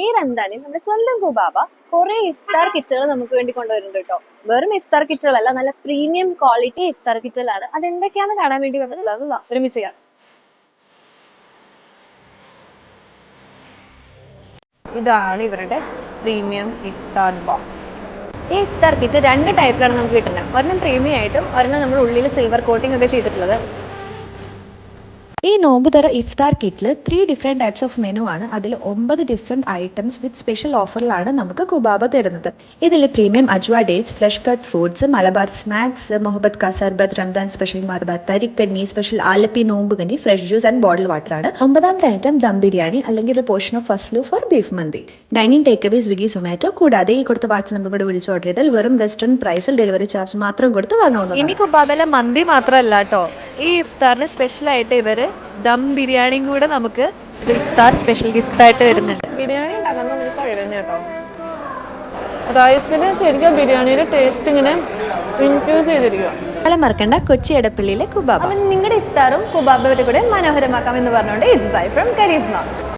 ഈ റംദാനിൽ നമ്മുടെ സ്വന്തം കുബാബ കുറെ ഇഫ്താർ കിറ്റുകൾ നമുക്ക് വേണ്ടി കൊണ്ടുവരുന്നുണ്ട് കേട്ടോ. വെറും ഇഫ്താർ കിറ്റുകളല്ല, നല്ല പ്രീമിയം ക്വാളിറ്റി ഇഫ്താർ കിറ്റുകളാണ്. അതെന്തൊക്കെയാന്ന് കാണാൻ വേണ്ടി വന്നിട്ടുള്ളത്. ഒരുമിച്ച് ചെയ്യാം. ഇതാണ് ഇവരുടെ പ്രീമിയം ഇഫ്താർ ബോക്സ്. ഈ ഇഫ്താർ കിറ്റ് രണ്ട് ടൈപ്പിലാണ് നമുക്ക് കിട്ടുന്നത്. ഒരെണ്ണം പ്രീമിയം ആയിട്ടും ഒരെണ്ണം നമ്മൾ ഉള്ളിൽ സിൽവർ കോട്ടിംഗ് ഒക്കെ ചെയ്തിട്ടുള്ളത്. ഈ നോമ്പുതറ ഇഫ്താർ കിറ്റിൽ 3 ഡിഫറെൻറ്റ് ടൈപ്സ് ഓഫ് മെനു ആണ്. അതിൽ 9 ഡിഫറെൻറ്റ് ഐറ്റംസ് വിത്ത് സ്പെഷ്യൽ ഓഫറിലാണ് നമുക്ക് കുബാബ തരുന്നത്. ഇതിൽ പ്രീമിയം അജ്വ dates, fresh cut fruits, Malabar snacks, മുഹബത്ത് കാ സർബത്ത്, റംദാൻ സ്പെഷ്യൽ മലബാർ തരിക്കഞ്ഞി, സ്പെഷ്യൽ ആലപ്പി നോമ്പുകഞ്ഞി, fresh juice and bottle water ആണ്. 9ാമത്തെ ഐറ്റം ദം ബിരിയാണി അല്ലെങ്കിൽ ഒരു പോർഷൻ ഓഫ് ഫസ്ലു ഫോർ ബീഫ് മന്തി. Dining take away Swiggy Zomato. കൂടാതെ ഈ കൊടുത്ത വാട്സ് നമ്പർ കൂടെ വിളിച്ച് ഓർഡർ ചെയ്താൽ വെറും റെസ്റ്റോറൻറ്റ് പ്രൈസിൽ ഡെലിവറി ചാർജ് മാത്രം കൊടുത്ത് വാങ്ങാവുന്നതാണ്. ഇനി കുബാബയിലെ മന്തി മാത്രമല്ല കേട്ടോ, ഈ ഇഫ്താറിന് സ്പെഷ്യലായിട്ട് ഇവർ ദം ബിരിയാണിയും കൂടെ നമുക്ക് ഇഫ്താർ സ്പെഷ്യൽ ഗിഫ്റ്റ് ആയിട്ട് വരുന്നുണ്ട്. ബിരിയാണി ഉണ്ടാക്കാൻ നമുക്ക് കഴിയുന്നത് കേട്ടോ. റൈസിന് ശരിക്കും ബിരിയാണിയുടെ ടേസ്റ്റ് ഇങ്ങനെ ഇൻഫ്യൂസ് ചെയ്തിരിക്കുക. അല്ല മറക്കണ്ട, കൊച്ചി എടപ്പള്ളിയിലെ കുബാബ. അപ്പം നിങ്ങളുടെ ഇഫ്താറും കുബാബയുടെ കൂടെ മനോഹരമാക്കാം എന്ന് പറഞ്ഞുകൊണ്ട് ഇറ്റ്സ് ബൈ ഫ്രം കരീസ്മ.